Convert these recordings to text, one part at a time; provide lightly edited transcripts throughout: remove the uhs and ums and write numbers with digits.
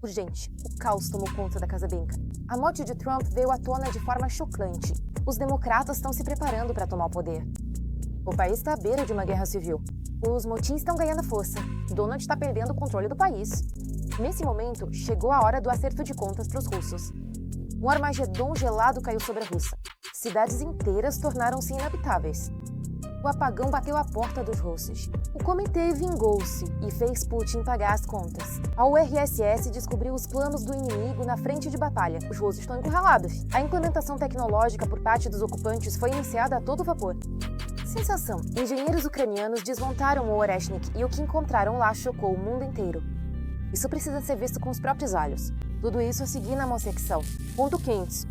Urgente, o caos tomou conta da Casa Branca. A morte de Trump veio à tona de forma chocante. Os democratas estão se preparando para tomar o poder. O país está à beira de uma guerra civil. Os motins estão ganhando força. Donald está perdendo o controle do país. Nesse momento, chegou a hora do acerto de contas para os russos. Um Armagedon gelado caiu sobre a Rússia. Cidades inteiras tornaram-se inabitáveis. O apagão bateu à porta dos russos. O comitê vingou-se e fez Putin pagar as contas. A URSS descobriu os planos do inimigo na frente de batalha. Os russos estão encurralados. A implementação tecnológica por parte dos ocupantes foi iniciada a todo vapor. Sensação. Engenheiros ucranianos desmontaram o Oreshnik e o que encontraram lá chocou o mundo inteiro. Isso precisa ser visto com os próprios olhos. Tudo isso a seguir na secção. Ponto quentes.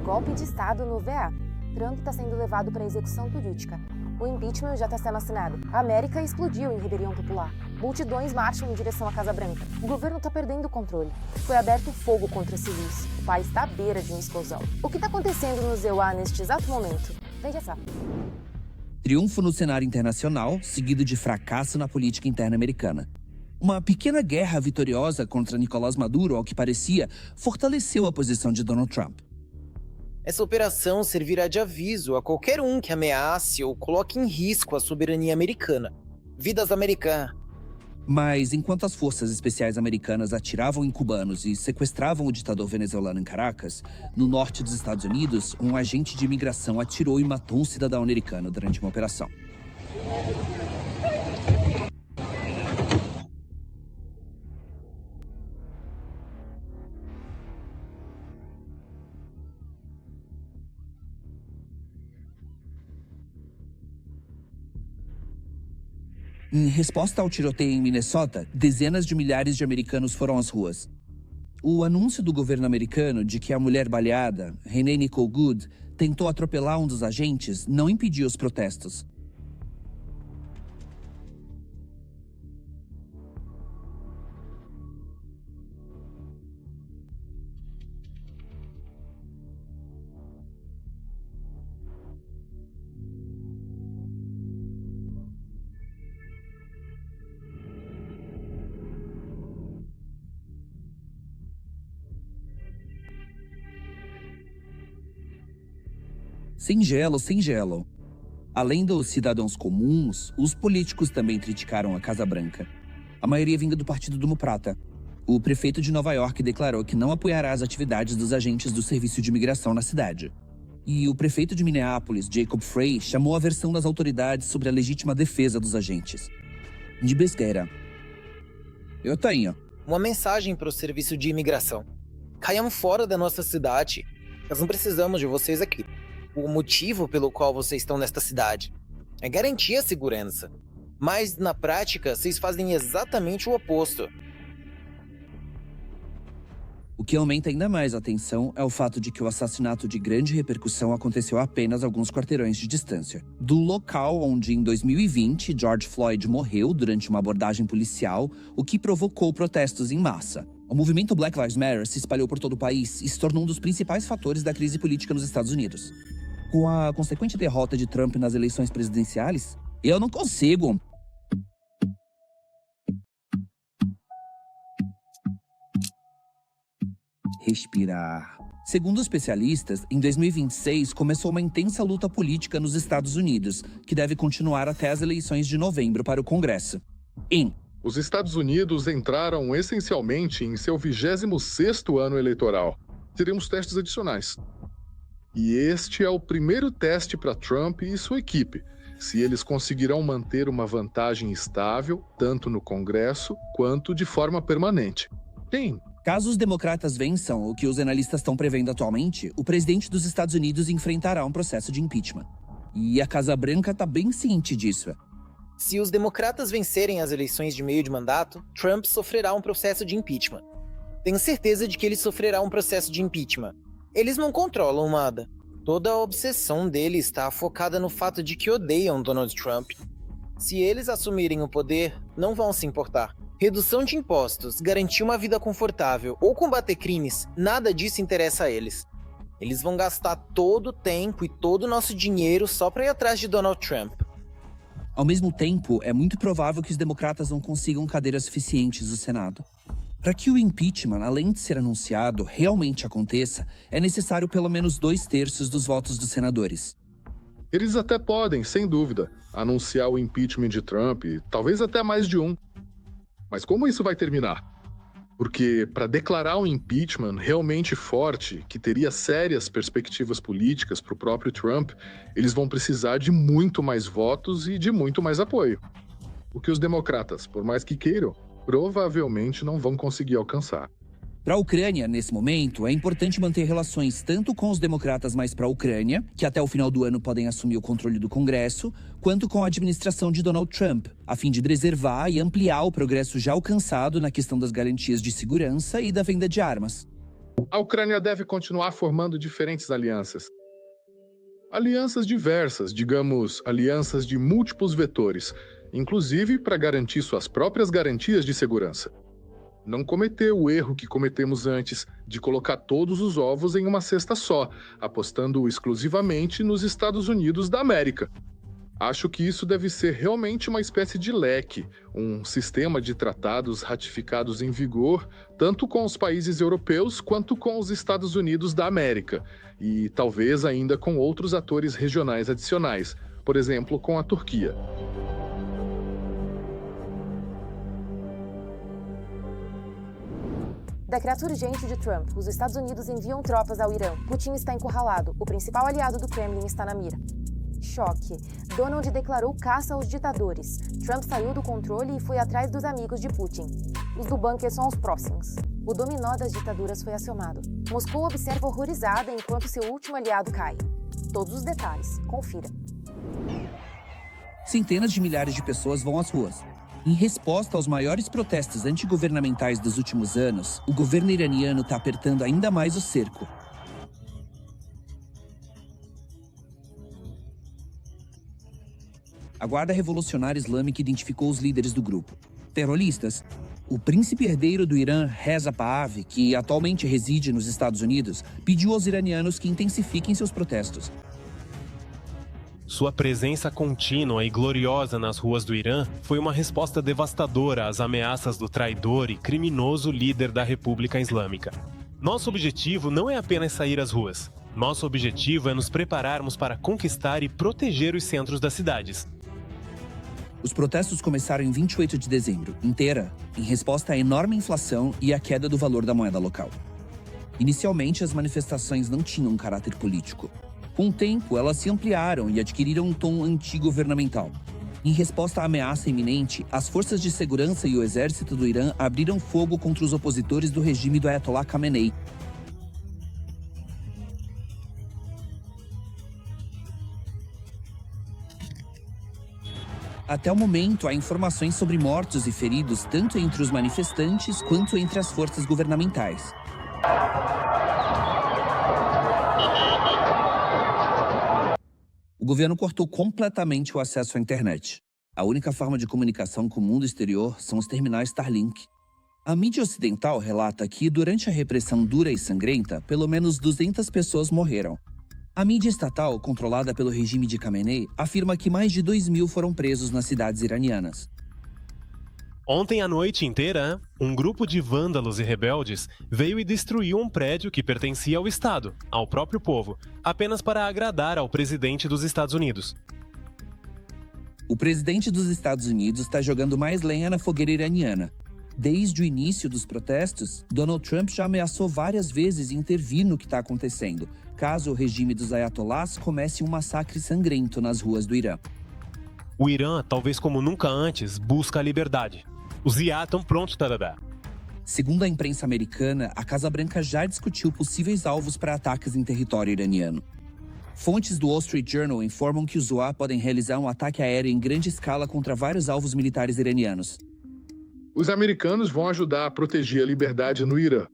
Golpe de Estado no VA. Trump está sendo levado para execução política. O impeachment já está sendo assinado. A América explodiu em rebelião popular. Multidões marcham em direção à Casa Branca. O governo está perdendo o controle. Foi aberto fogo contra civis. O país está à beira de uma explosão. O que está acontecendo no ZEUA neste exato momento? Veja só. Triunfo no cenário internacional, seguido de fracasso na política interna americana. Uma pequena guerra vitoriosa contra Nicolás Maduro, ao que parecia, fortaleceu a posição de Donald Trump. Essa operação servirá de aviso a qualquer um que ameace ou coloque em risco a soberania americana. Vidas americanas. Mas enquanto as forças especiais americanas atiravam em cubanos e sequestravam o ditador venezuelano em Caracas, no norte dos Estados Unidos, um agente de imigração atirou e matou um cidadão americano durante uma operação. Em resposta ao tiroteio em Minnesota, dezenas de milhares de americanos foram às ruas. O anúncio do governo americano de que a mulher baleada, Renee Nicole Good, tentou atropelar um dos agentes não impediu os protestos. Sem gelo. Além dos cidadãos comuns, os políticos também criticaram a Casa Branca. A maioria vinda do Partido Democrata. O prefeito de Nova York declarou que não apoiará as atividades dos agentes do Serviço de Imigração na cidade. E o prefeito de Minneapolis, Jacob Frey, chamou a versão das autoridades sobre a legítima defesa dos agentes. De besteira. Eu tenho uma mensagem para o Serviço de Imigração. Caiam fora da nossa cidade. Nós não precisamos de vocês aqui. O motivo pelo qual vocês estão nesta cidade é garantir a segurança. Mas, na prática, vocês fazem exatamente o oposto. O que aumenta ainda mais a tensão é o fato de que o assassinato de grande repercussão aconteceu a apenas alguns quarteirões de distância. Do local onde, em 2020, George Floyd morreu durante uma abordagem policial, o que provocou protestos em massa. O movimento Black Lives Matter se espalhou por todo o país e se tornou um dos principais fatores da crise política nos Estados Unidos. Com a consequente derrota de Trump nas eleições presidenciais, eu não consigo. Respirar. Segundo especialistas, em 2026 começou uma intensa luta política nos Estados Unidos, que deve continuar até as eleições de novembro para o Congresso. Os Estados Unidos entraram essencialmente em seu 26º ano eleitoral. Teremos testes adicionais. E este é o primeiro teste para Trump e sua equipe, se eles conseguirão manter uma vantagem estável, tanto no Congresso quanto de forma permanente. Caso os democratas vençam o que os analistas estão prevendo atualmente, o presidente dos Estados Unidos enfrentará um processo de impeachment. E a Casa Branca está bem ciente disso. Se os democratas vencerem as eleições de meio de mandato, Trump sofrerá um processo de impeachment. Tenho certeza de que ele sofrerá um processo de impeachment. Eles não controlam nada. Toda a obsessão dele está focada no fato de que odeiam Donald Trump. Se eles assumirem o poder, não vão se importar. Redução de impostos, garantir uma vida confortável ou combater crimes, nada disso interessa a eles. Eles vão gastar todo o tempo e todo o nosso dinheiro só para ir atrás de Donald Trump. Ao mesmo tempo, é muito provável que os democratas não consigam cadeiras suficientes no Senado. Para que o impeachment, além de ser anunciado, realmente aconteça, é necessário pelo menos 2/3 dos votos dos senadores. Eles até podem, sem dúvida, anunciar o impeachment de Trump, talvez até mais de um. Mas como isso vai terminar? Porque para declarar um impeachment realmente forte, que teria sérias perspectivas políticas para o próprio Trump, eles vão precisar de muito mais votos e de muito mais apoio. O que os democratas, por mais que queiram, provavelmente não vão conseguir alcançar. Para a Ucrânia, nesse momento, é importante manter relações tanto com os democratas mais pró-Ucrânia, que até o final do ano podem assumir o controle do Congresso, quanto com a administração de Donald Trump, a fim de preservar e ampliar o progresso já alcançado na questão das garantias de segurança e da venda de armas. A Ucrânia deve continuar formando diferentes alianças. Alianças diversas, digamos, alianças de múltiplos vetores, inclusive para garantir suas próprias garantias de segurança. Não cometer o erro que cometemos antes de colocar todos os ovos em uma cesta só, apostando exclusivamente nos Estados Unidos da América. Acho que isso deve ser realmente uma espécie de leque, um sistema de tratados ratificados em vigor, tanto com os países europeus quanto com os Estados Unidos da América, e talvez ainda com outros atores regionais adicionais, por exemplo, com a Turquia. Decreto urgente de Trump. Os Estados Unidos enviam tropas ao Irã. Putin está encurralado. O principal aliado do Kremlin está na mira. Choque. Donald declarou caça aos ditadores. Trump saiu do controle e foi atrás dos amigos de Putin. Os do bunker são os próximos. O dominó das ditaduras foi acionado. Moscou observa horrorizada enquanto seu último aliado cai. Todos os detalhes. Confira. Centenas de milhares de pessoas vão às ruas. Em resposta aos maiores protestos antigovernamentais dos últimos anos, o governo iraniano está apertando ainda mais o cerco. A Guarda Revolucionária Islâmica identificou os líderes do grupo. Terroristas. O príncipe herdeiro do Irã, Reza Pahlavi, que atualmente reside nos Estados Unidos, pediu aos iranianos que intensifiquem seus protestos. Sua presença contínua e gloriosa nas ruas do Irã foi uma resposta devastadora às ameaças do traidor e criminoso líder da República Islâmica. Nosso objetivo não é apenas sair às ruas. Nosso objetivo é nos prepararmos para conquistar e proteger os centros das cidades. Os protestos começaram em 28 de dezembro, em Teherã, em resposta à enorme inflação e à queda do valor da moeda local. Inicialmente, as manifestações não tinham um caráter político. Com o tempo, elas se ampliaram e adquiriram um tom antigovernamental. Em resposta à ameaça iminente, as forças de segurança e o exército do Irã abriram fogo contra os opositores do regime do Ayatollah Khamenei. Até o momento, há informações sobre mortos e feridos tanto entre os manifestantes quanto entre as forças governamentais. O governo cortou completamente o acesso à internet. A única forma de comunicação com o mundo exterior são os terminais Starlink. A mídia ocidental relata que, durante a repressão dura e sangrenta, pelo menos 200 pessoas morreram. A mídia estatal, controlada pelo regime de Khamenei, afirma que mais de 2.000 foram presos nas cidades iranianas. Ontem à noite em Teherã, um grupo de vândalos e rebeldes veio e destruiu um prédio que pertencia ao Estado, ao próprio povo, apenas para agradar ao presidente dos Estados Unidos. O presidente dos Estados Unidos está jogando mais lenha na fogueira iraniana. Desde o início dos protestos, Donald Trump já ameaçou várias vezes intervir no que está acontecendo, caso o regime dos ayatollahs comece um massacre sangrento nas ruas do Irã. O Irã, talvez como nunca antes, busca a liberdade. Os IA estão prontos para dar. Segundo a imprensa americana, a Casa Branca já discutiu possíveis alvos para ataques em território iraniano. Fontes do Wall Street Journal informam que os UA podem realizar um ataque aéreo em grande escala contra vários alvos militares iranianos. Os americanos vão ajudar a proteger a liberdade no Irã.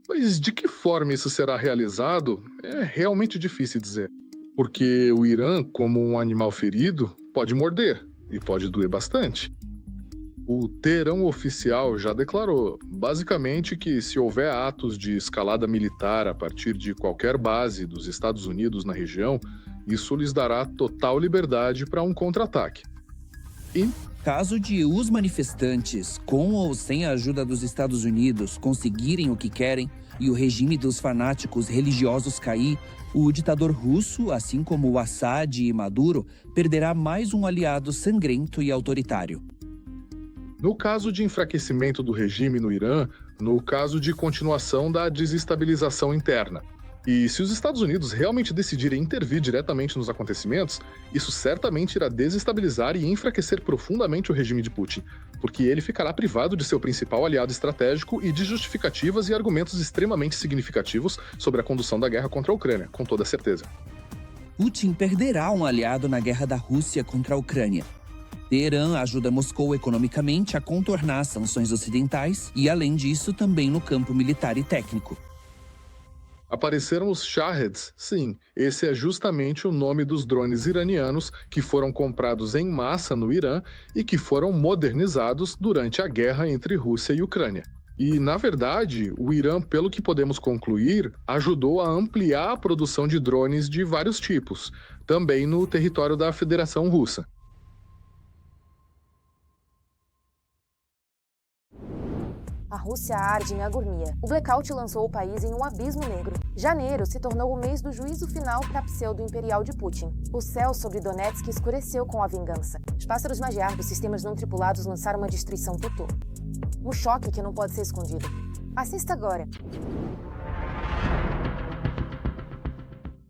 Mas de que forma isso será realizado é realmente difícil dizer. Porque o Irã, como um animal ferido, pode morder e pode doer bastante. O Teherã oficial já declarou, basicamente, que se houver atos de escalada militar a partir de qualquer base dos Estados Unidos na região, isso lhes dará total liberdade para um contra-ataque. E, Caso de os manifestantes, com ou sem a ajuda dos Estados Unidos, conseguirem o que querem e o regime dos fanáticos religiosos cair, o ditador russo, assim como o Assad e Maduro, perderá mais um aliado sangrento e autoritário. No caso de enfraquecimento do regime no Irã, no caso de continuação da desestabilização interna. E se os Estados Unidos realmente decidirem intervir diretamente nos acontecimentos, isso certamente irá desestabilizar e enfraquecer profundamente o regime de Putin, porque ele ficará privado de seu principal aliado estratégico e de justificativas e argumentos extremamente significativos sobre a condução da guerra contra a Ucrânia, com toda certeza. Putin perderá um aliado na guerra da Rússia contra a Ucrânia. Teherã ajuda Moscou economicamente a contornar as sanções ocidentais e, além disso, também no campo militar e técnico. Apareceram os Shaheds, sim, esse é justamente o nome dos drones iranianos que foram comprados em massa no Irã e que foram modernizados durante a guerra entre Rússia e Ucrânia. E, na verdade, o Irã, pelo que podemos concluir, ajudou a ampliar a produção de drones de vários tipos, também no território da Federação Russa. A Rússia arde em agonia. O blackout lançou o país em um abismo negro. Janeiro se tornou o mês do juízo final para a pseudo-imperial de Putin. O céu sobre Donetsk escureceu com a vingança. Os pássaros magiar dos sistemas não tripulados lançaram uma destruição total. Um choque que não pode ser escondido. Assista agora.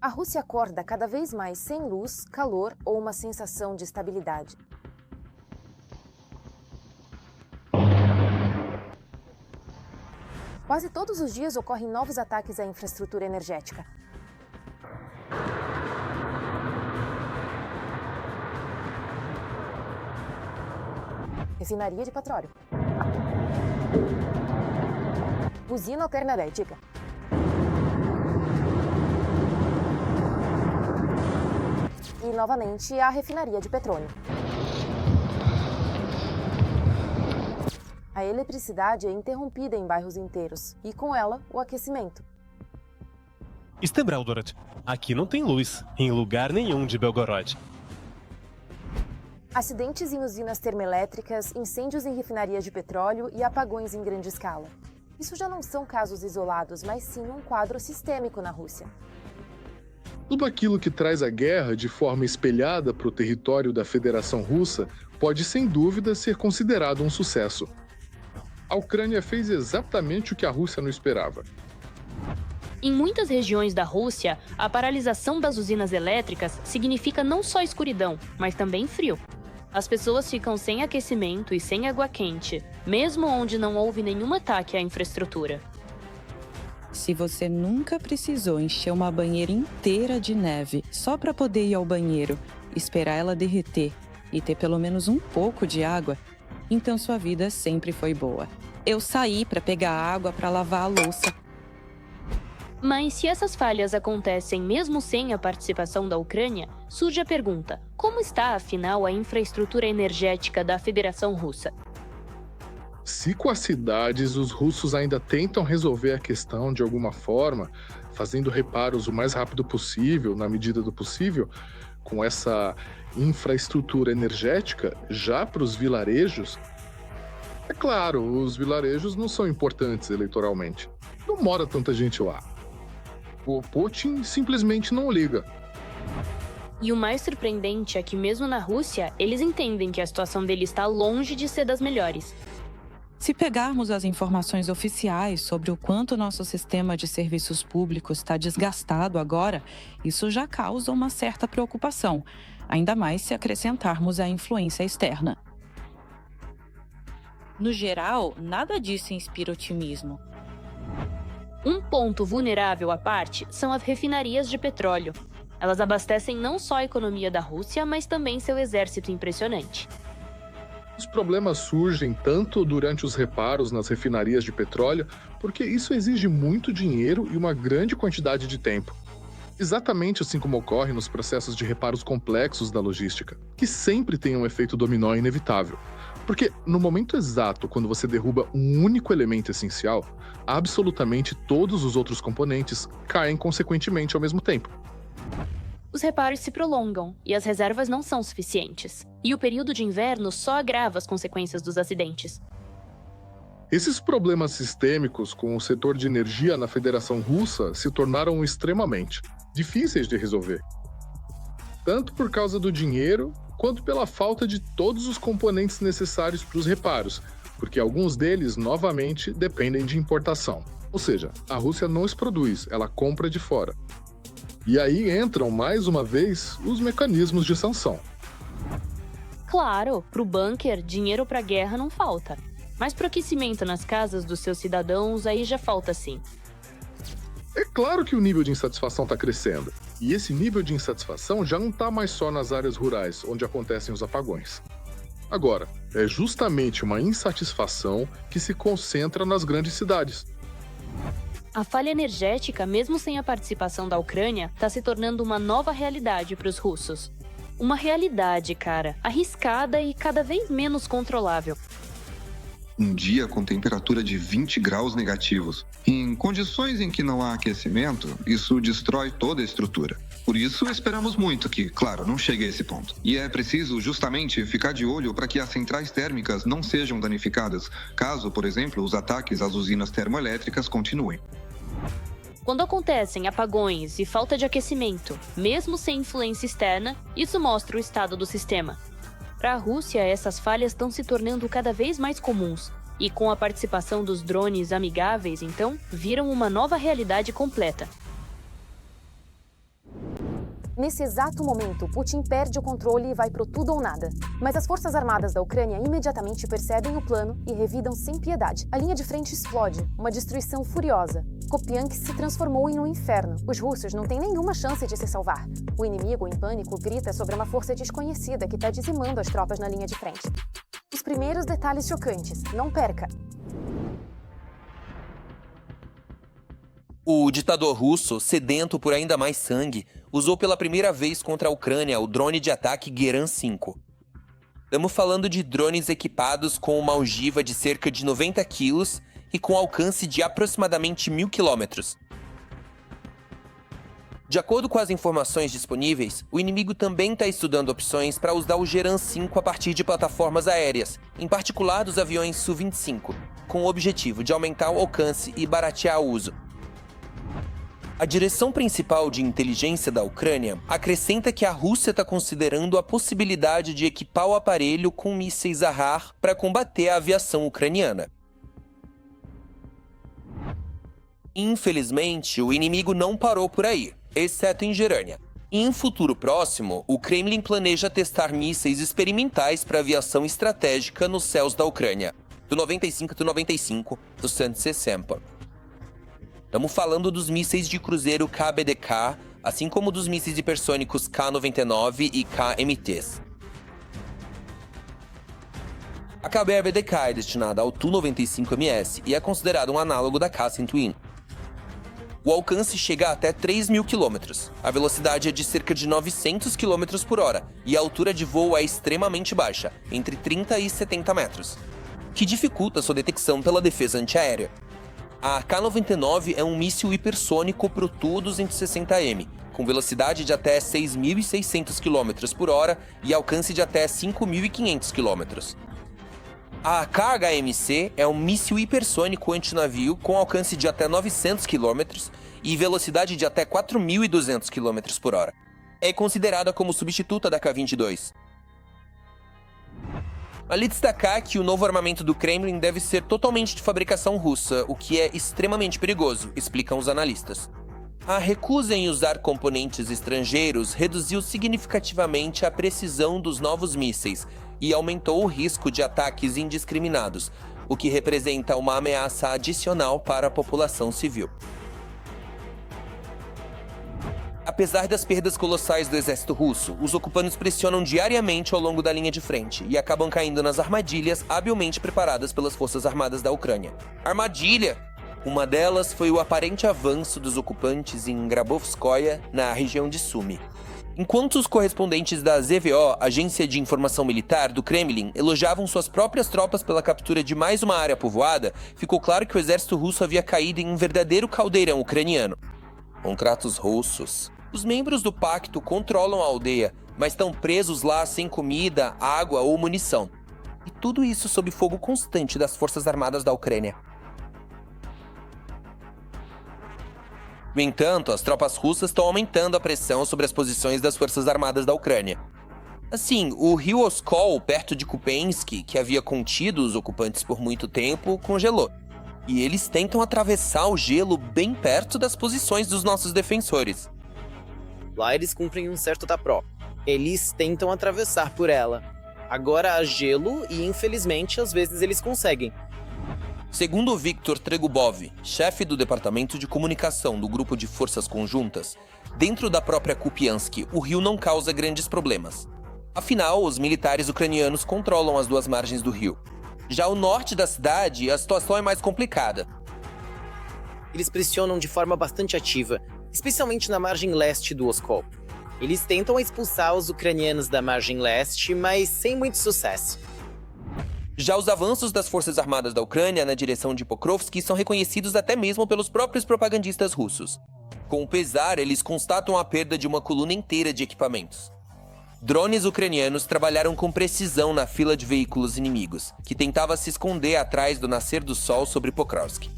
A Rússia acorda cada vez mais sem luz, calor ou uma sensação de estabilidade. Quase todos os dias ocorrem novos ataques à infraestrutura energética. Refinaria de petróleo. Usina termoelétrica. E, novamente, a refinaria de petróleo. A eletricidade é interrompida em bairros inteiros, e com ela, o aquecimento. Belgorod. Aqui não tem luz, em lugar nenhum de Belgorod. Acidentes em usinas termoelétricas, incêndios em refinarias de petróleo e apagões em grande escala. Isso já não são casos isolados, mas sim um quadro sistêmico na Rússia. Tudo aquilo que traz a guerra de forma espelhada para o território da Federação Russa pode, sem dúvida, ser considerado um sucesso. A Ucrânia fez exatamente o que a Rússia não esperava. Em muitas regiões da Rússia, a paralisação das usinas elétricas significa não só escuridão, mas também frio. As pessoas ficam sem aquecimento e sem água quente, mesmo onde não houve nenhum ataque à infraestrutura. Se você nunca precisou encher uma banheira inteira de neve só para poder ir ao banheiro, esperar ela derreter e ter pelo menos um pouco de água, então sua vida sempre foi boa. Eu saí para pegar água para lavar a louça. Mas se essas falhas acontecem mesmo sem a participação da Ucrânia, surge a pergunta: como está, afinal, a infraestrutura energética da Federação Russa? Se com as cidades os russos ainda tentam resolver a questão de alguma forma, fazendo reparos o mais rápido possível, na medida do possível, com essa infraestrutura energética, já para os vilarejos, é claro, os vilarejos não são importantes eleitoralmente. Não mora tanta gente lá. O Putin simplesmente não liga. E o mais surpreendente é que mesmo na Rússia, eles entendem que a situação deles está longe de ser das melhores. Se pegarmos as informações oficiais sobre o quanto nosso sistema de serviços públicos está desgastado agora, isso já causa uma certa preocupação, ainda mais se acrescentarmos a influência externa. No geral, nada disso inspira otimismo. Um ponto vulnerável à parte são as refinarias de petróleo. Elas abastecem não só a economia da Rússia, mas também seu exército impressionante. Os problemas surgem tanto durante os reparos nas refinarias de petróleo, porque isso exige muito dinheiro e uma grande quantidade de tempo. Exatamente assim como ocorre nos processos de reparos complexos da logística, que sempre tem um efeito dominó inevitável. Porque no momento exato, quando você derruba um único elemento essencial, absolutamente todos os outros componentes caem consequentemente ao mesmo tempo. Os reparos se prolongam e as reservas não são suficientes. E o período de inverno só agrava as consequências dos acidentes. Esses problemas sistêmicos com o setor de energia na Federação Russa se tornaram extremamente difíceis de resolver. Tanto por causa do dinheiro, quanto pela falta de todos os componentes necessários para os reparos, porque alguns deles, novamente, dependem de importação. Ou seja, a Rússia não os produz, ela compra de fora. E aí entram, mais uma vez, os mecanismos de sanção. Claro, pro bunker, dinheiro pra guerra não falta. Mas pro aquecimento nas casas dos seus cidadãos, aí já falta sim. É claro que o nível de insatisfação está crescendo. E esse nível de insatisfação já não está mais só nas áreas rurais, onde acontecem os apagões. Agora, é justamente uma insatisfação que se concentra nas grandes cidades. A falha energética, mesmo sem a participação da Ucrânia, está se tornando uma nova realidade para os russos. Uma realidade, cara, arriscada e cada vez menos controlável. Um dia com temperatura de 20 graus negativos. Em condições em que não há aquecimento, isso destrói toda a estrutura. Por isso, esperamos muito que, claro, não chegue a esse ponto. E é preciso, justamente, ficar de olho para que as centrais térmicas não sejam danificadas, caso, por exemplo, os ataques às usinas termoelétricas continuem. Quando acontecem apagões e falta de aquecimento, mesmo sem influência externa, isso mostra o estado do sistema. Para a Rússia, essas falhas estão se tornando cada vez mais comuns, e com a participação dos drones amigáveis, então, viram uma nova realidade completa. Nesse exato momento, Putin perde o controle e vai pro tudo ou nada. Mas as forças armadas da Ucrânia imediatamente percebem o plano e revidam sem piedade. A linha de frente explode, uma destruição furiosa. Kupiansk se transformou em um inferno. Os russos não têm nenhuma chance de se salvar. O inimigo, em pânico, grita sobre uma força desconhecida que está dizimando as tropas na linha de frente. Os primeiros detalhes chocantes. Não perca! O ditador russo, sedento por ainda mais sangue, usou pela primeira vez contra a Ucrânia o drone de ataque Geran 5. Estamos falando de drones equipados com uma ogiva de cerca de 90 quilos e com alcance de aproximadamente 1.000 quilômetros. De acordo com as informações disponíveis, o inimigo também está estudando opções para usar o Geran 5 a partir de plataformas aéreas, em particular dos aviões Su-25, com o objetivo de aumentar o alcance e baratear o uso. A direção principal de inteligência da Ucrânia acrescenta que a Rússia está considerando a possibilidade de equipar o aparelho com mísseis Zahar para combater a aviação ucraniana. Infelizmente, o inimigo não parou por aí, exceto em Gerânia. Em um futuro próximo, o Kremlin planeja testar mísseis experimentais para aviação estratégica nos céus da Ucrânia, do 95 do 95 do Su-60. Estamos falando dos mísseis de cruzeiro KBDK, assim como dos mísseis hipersônicos K-99 e KMTs. A KBDK é destinada ao Tu-95MS e é considerada um análogo da K-101. O alcance chega a até 3.000 km. A velocidade é de cerca de 900 km por hora e a altura de voo é extremamente baixa, entre 30 e 70 metros, que dificulta sua detecção pela defesa antiaérea. A K-99 é um míssil hipersônico pro Tu-260M, com velocidade de até 6.600 km por hora e alcance de até 5.500 km. A KHMC é um míssil hipersônico antinavio com alcance de até 900 km e velocidade de até 4.200 km por hora. É considerada como substituta da K-22. Vale destacar que o novo armamento do Kremlin deve ser totalmente de fabricação russa, o que é extremamente perigoso, explicam os analistas. A recusa em usar componentes estrangeiros reduziu significativamente a precisão dos novos mísseis e aumentou o risco de ataques indiscriminados, o que representa uma ameaça adicional para a população civil. Apesar das perdas colossais do exército russo, os ocupantes pressionam diariamente ao longo da linha de frente e acabam caindo nas armadilhas habilmente preparadas pelas forças armadas da Ucrânia. Armadilha! Uma delas foi o aparente avanço dos ocupantes em Grabovskoye, na região de Sumy. Enquanto os correspondentes da ZVO, Agência de Informação Militar do Kremlin, elogiavam suas próprias tropas pela captura de mais uma área povoada, ficou claro que o exército russo havia caído em um verdadeiro caldeirão ucraniano. Contratos russos. Os membros do pacto controlam a aldeia, mas estão presos lá sem comida, água ou munição. E tudo isso sob fogo constante das forças armadas da Ucrânia. No entanto, as tropas russas estão aumentando a pressão sobre as posições das forças armadas da Ucrânia. Assim, o rio Oskol, perto de Kupiansk, que havia contido os ocupantes por muito tempo, congelou. E eles tentam atravessar o gelo bem perto das posições dos nossos defensores. Lá eles cumprem um certo tapró. Eles tentam atravessar por ela. Agora há gelo e, infelizmente, às vezes eles conseguem. Segundo Viktor Tregubov, chefe do Departamento de Comunicação do Grupo de Forças Conjuntas, dentro da própria Kupiansk, o rio não causa grandes problemas. Afinal, os militares ucranianos controlam as duas margens do rio. Já ao norte da cidade, a situação é mais complicada. Eles pressionam de forma bastante ativa, especialmente na margem leste do Oskol. Eles tentam expulsar os ucranianos da margem leste, mas sem muito sucesso. Já os avanços das forças armadas da Ucrânia na direção de Pokrovsk são reconhecidos até mesmo pelos próprios propagandistas russos. Com pesar, eles constatam a perda de uma coluna inteira de equipamentos. Drones ucranianos trabalharam com precisão na fila de veículos inimigos, que tentava se esconder atrás do nascer do sol sobre Pokrovsk.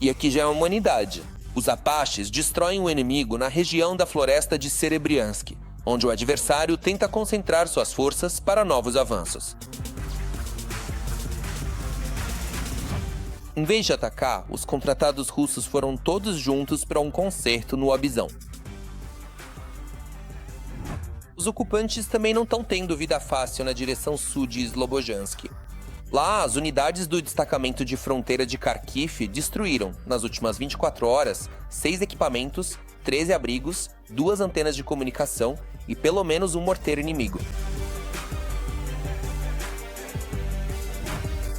E aqui já é uma humanidade. Os Apaches destroem o inimigo na região da floresta de Serebriansk, onde o adversário tenta concentrar suas forças para novos avanços. Em vez de atacar, os contratados russos foram todos juntos para um concerto no Abizão. Os ocupantes também não estão tendo vida fácil na direção sul de Slobojansk. Lá, as unidades do destacamento de fronteira de Kharkiv destruíram, nas últimas 24 horas, 6 equipamentos, 13 abrigos, 2 antenas de comunicação e pelo menos um morteiro inimigo.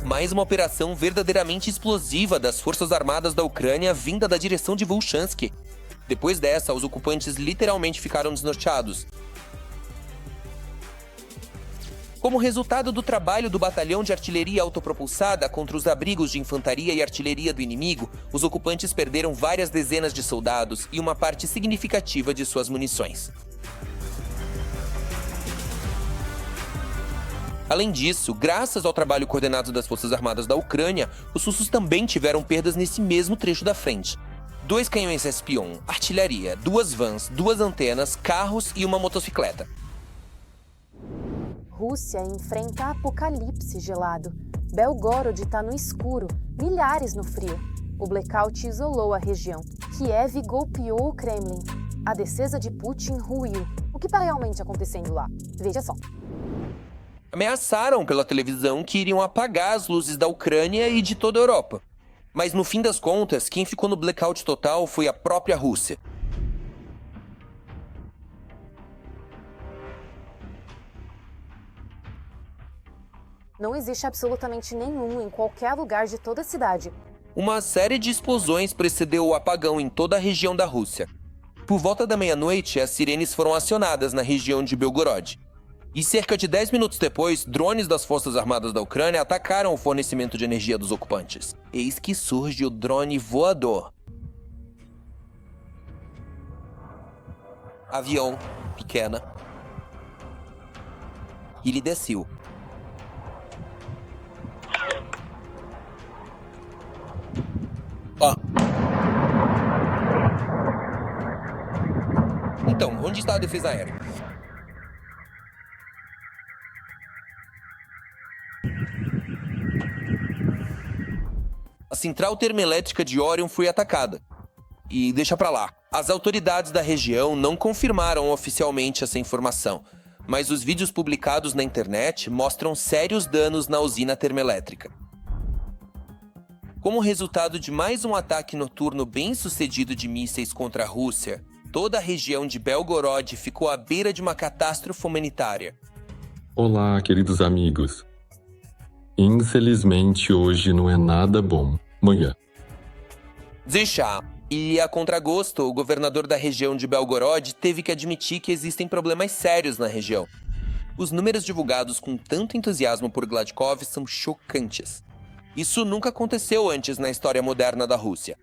Mais uma operação verdadeiramente explosiva das forças armadas da Ucrânia vinda da direção de Volchansk. Depois dessa, os ocupantes literalmente ficaram desnorteados. Como resultado do trabalho do batalhão de artilharia autopropulsada contra os abrigos de infantaria e artilharia do inimigo, os ocupantes perderam várias dezenas de soldados e uma parte significativa de suas munições. Além disso, graças ao trabalho coordenado das Forças Armadas da Ucrânia, os russos também tiveram perdas nesse mesmo trecho da frente. 2 canhões Espion, artilharia, 2 vans, 2 antenas, carros e uma motocicleta. Rússia enfrenta apocalipse gelado. Belgorod está no escuro, milhares no frio. O blackout isolou a região. Kiev golpeou o Kremlin. A defesa de Putin ruiu. O que está realmente acontecendo lá? Veja só. Ameaçaram pela televisão que iriam apagar as luzes da Ucrânia e de toda a Europa. Mas no fim das contas, quem ficou no blackout total foi a própria Rússia. Não existe absolutamente nenhum em qualquer lugar de toda a cidade. Uma série de explosões precedeu o apagão em toda a região da Rússia. Por volta da meia-noite, as sirenes foram acionadas na região de Belgorod. E cerca de 10 minutos depois, drones das Forças Armadas da Ucrânia atacaram o fornecimento de energia dos ocupantes. Eis que surge o drone voador. Avião, pequena. Ele desceu. Ó. Então, onde está a defesa aérea? A central termoelétrica de Orion foi atacada. E deixa pra lá. As autoridades da região não confirmaram oficialmente essa informação, mas os vídeos publicados na internet mostram sérios danos na usina termoelétrica. Como resultado de mais um ataque noturno bem-sucedido de mísseis contra a Rússia, toda a região de Belgorod ficou à beira de uma catástrofe humanitária. Olá, queridos amigos. Infelizmente, hoje não é nada bom. Amanhã. Zixá. E a contragosto, o governador da região de Belgorod teve que admitir que existem problemas sérios na região. Os números divulgados com tanto entusiasmo por Gladkov são chocantes. Isso nunca aconteceu antes na história moderna da Rússia.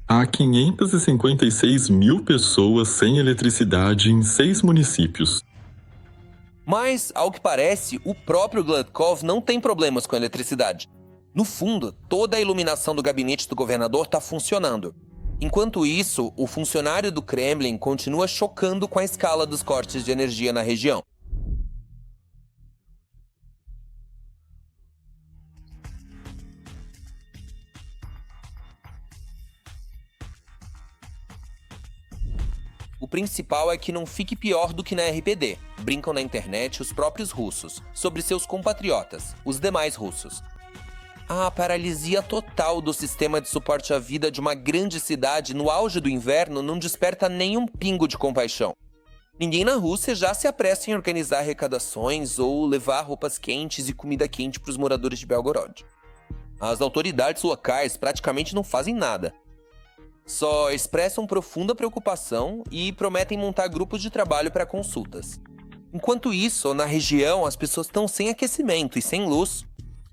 Há 556 mil pessoas sem eletricidade em 6 municípios. Mas, ao que parece, o próprio Gladkov não tem problemas com a eletricidade. No fundo, toda a iluminação do gabinete do governador está funcionando. Enquanto isso, o funcionário do Kremlin continua chocando com a escala dos cortes de energia na região. O principal é que não fique pior do que na RPD, brincam na internet os próprios russos, sobre seus compatriotas, os demais russos. A paralisia total do sistema de suporte à vida de uma grande cidade no auge do inverno não desperta nenhum pingo de compaixão. Ninguém na Rússia já se apressa em organizar arrecadações ou levar roupas quentes e comida quente para os moradores de Belgorod. As autoridades locais praticamente não fazem nada. Só expressam profunda preocupação e prometem montar grupos de trabalho para consultas. Enquanto isso, na região, as pessoas estão sem aquecimento e sem luz.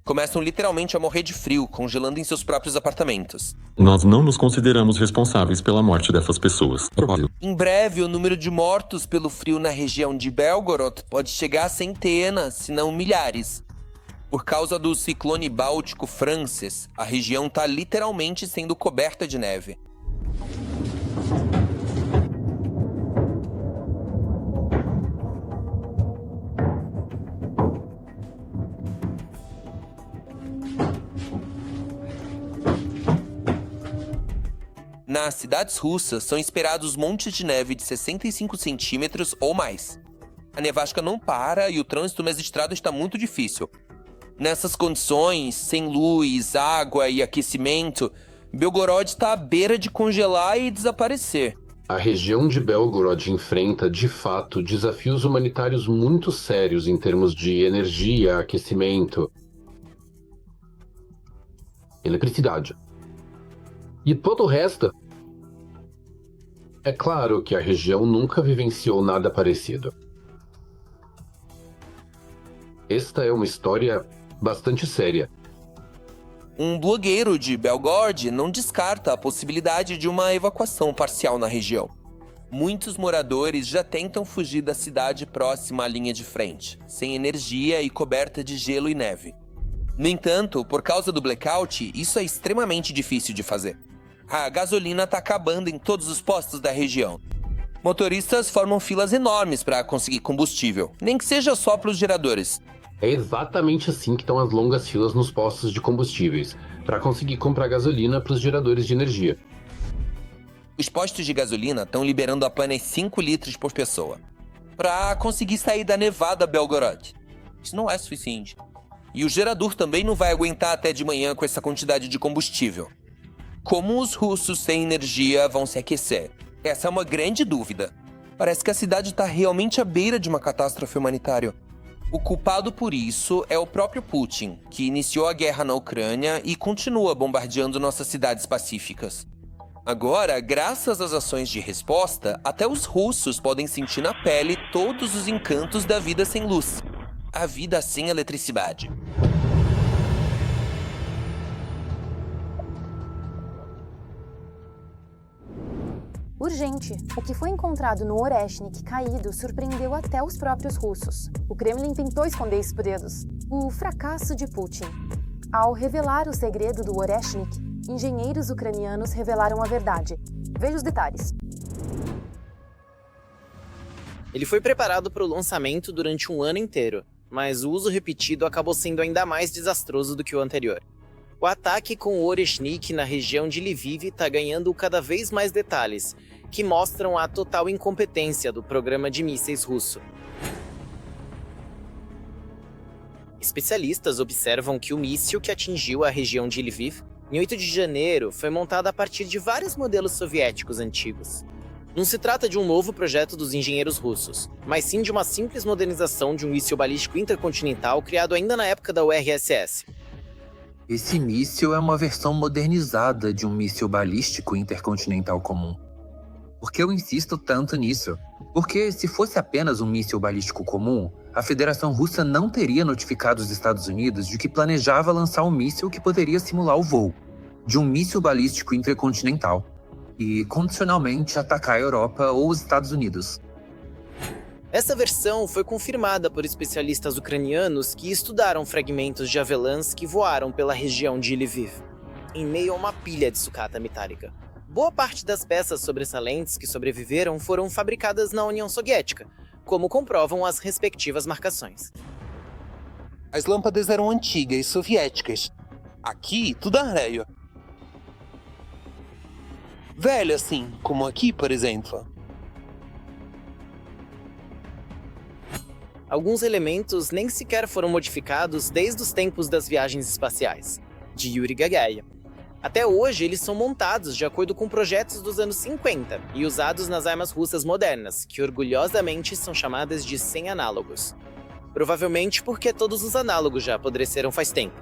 Começam literalmente a morrer de frio, congelando em seus próprios apartamentos. Nós não nos consideramos responsáveis pela morte dessas pessoas. Provável. Em breve, o número de mortos pelo frio na região de Belgorod pode chegar a centenas, se não milhares. Por causa do ciclone báltico Frances, a região está literalmente sendo coberta de neve. Nas cidades russas, são esperados montes de neve de 65 centímetros ou mais. A nevasca não para e o trânsito nas estradas está muito difícil. Nessas condições, sem luz, água e aquecimento, Belgorod está à beira de congelar e desaparecer. A região de Belgorod enfrenta, de fato, desafios humanitários muito sérios em termos de energia, aquecimento, eletricidade. E todo o resto. É claro que a região nunca vivenciou nada parecido. Esta é uma história bastante séria. Um blogueiro de Belgorod não descarta a possibilidade de uma evacuação parcial na região. Muitos moradores já tentam fugir da cidade próxima à linha de frente, sem energia e coberta de gelo e neve. No entanto, por causa do blackout, isso é extremamente difícil de fazer. A gasolina está acabando em todos os postos da região. Motoristas formam filas enormes para conseguir combustível, nem que seja só para os geradores. É exatamente assim que estão as longas filas nos postos de combustíveis, para conseguir comprar gasolina para os geradores de energia. Os postos de gasolina estão liberando apenas 5 litros por pessoa, para conseguir sair da nevada Belgorod. Isso não é suficiente. E o gerador também não vai aguentar até de manhã com essa quantidade de combustível. Como os russos sem energia vão se aquecer? Essa é uma grande dúvida. Parece que a cidade está realmente à beira de uma catástrofe humanitária. O culpado por isso é o próprio Putin, que iniciou a guerra na Ucrânia e continua bombardeando nossas cidades pacíficas. Agora, graças às ações de resposta, até os russos podem sentir na pele todos os encantos da vida sem luz. A vida sem eletricidade. Urgente! O que foi encontrado no Oreshnik caído surpreendeu até os próprios russos. O Kremlin tentou esconder isso por dedos. O fracasso de Putin. Ao revelar o segredo do Oreshnik, engenheiros ucranianos revelaram a verdade. Veja os detalhes. Ele foi preparado para o lançamento durante um ano inteiro, mas o uso repetido acabou sendo ainda mais desastroso do que o anterior. O ataque com o Oreshnik na região de Lviv está ganhando cada vez mais detalhes, que mostram a total incompetência do programa de mísseis russo. Especialistas observam que o míssil que atingiu a região de Lviv, em 8 de janeiro, foi montado a partir de vários modelos soviéticos antigos. Não se trata de um novo projeto dos engenheiros russos, mas sim de uma simples modernização de um míssil balístico intercontinental criado ainda na época da URSS. Esse míssil é uma versão modernizada de um míssil balístico intercontinental comum. Por que eu insisto tanto nisso? Porque se fosse apenas um míssil balístico comum, a Federação Russa não teria notificado os Estados Unidos de que planejava lançar um míssil que poderia simular o voo de um míssil balístico intercontinental. e condicionalmente atacar a Europa ou os Estados Unidos. Essa versão foi confirmada por especialistas ucranianos que estudaram fragmentos de avelãs que voaram pela região de Lviv, em meio a uma pilha de sucata metálica. Boa parte das peças sobressalentes que sobreviveram foram fabricadas na União Soviética, como comprovam as respectivas marcações. As lâmpadas eram antigas e soviéticas. Aqui, tudo areia. Velho assim, como aqui, por exemplo. Alguns elementos nem sequer foram modificados desde os tempos das viagens espaciais, de Yuri Gagarin. Até hoje, eles são montados de acordo com projetos dos anos 50 e usados nas armas russas modernas, que orgulhosamente são chamadas de sem análogos. Provavelmente porque todos os análogos já apodreceram faz tempo.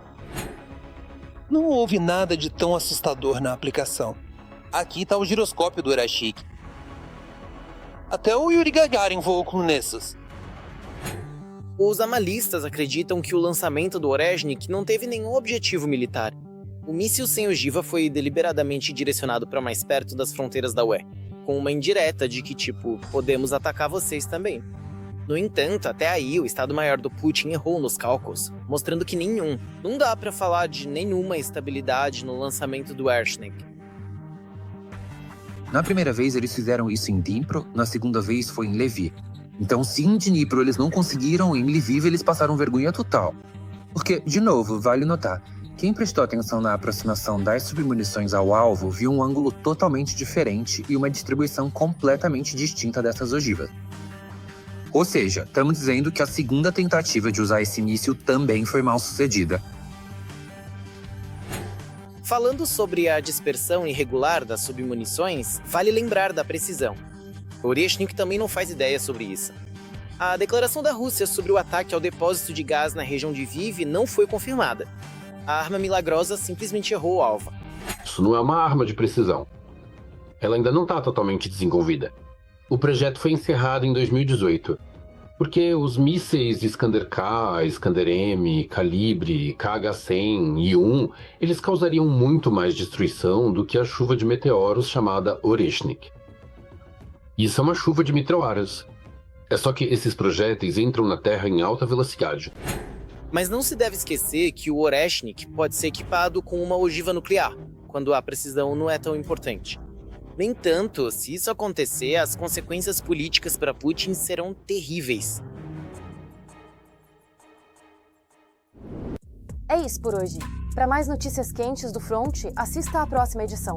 Não houve nada de tão assustador na aplicação. Aqui está o giroscópio do Oreshnik. Até o Yuri Gagarin voou com Nessus. Os analistas acreditam que o lançamento do Oreshnik não teve nenhum objetivo militar. O míssil sem ogiva foi deliberadamente direcionado para mais perto das fronteiras da UE, com uma indireta de que, tipo, podemos atacar vocês também. No entanto, até aí, o Estado-Maior do Putin errou nos cálculos, mostrando que não dá para falar de nenhuma estabilidade no lançamento do Oreshnik. Na primeira vez eles fizeram isso em Dnipro, na segunda vez foi em Lviv. Então, se em Dnipro eles não conseguiram, em Lviv eles passaram vergonha total. Porque, de novo, vale notar, quem prestou atenção na aproximação das submunições ao alvo viu um ângulo totalmente diferente e uma distribuição completamente distinta dessas ogivas. Ou seja, estamos dizendo que a segunda tentativa de usar esse míssil também foi mal sucedida. Falando sobre a dispersão irregular das submunições, vale lembrar da precisão. Oreshnik também não faz ideia sobre isso. A declaração da Rússia sobre o ataque ao depósito de gás na região de Lviv não foi confirmada. A arma milagrosa simplesmente errou o alvo. Isso não é uma arma de precisão. Ela ainda não está totalmente desenvolvida. O projeto foi encerrado em 2018, porque os mísseis Iskander-K, Iskander-M, Calibre, KH-100 e 1, eles causariam muito mais destruição do que a chuva de meteoros chamada Oreshnik. Isso é uma chuva de meteoros. É só que esses projéteis entram na Terra em alta velocidade. Mas não se deve esquecer que o Oreshnik pode ser equipado com uma ogiva nuclear, quando a precisão não é tão importante. No entanto, se isso acontecer, as consequências políticas para Putin serão terríveis. É isso por hoje. Para mais notícias quentes do front, assista à próxima edição.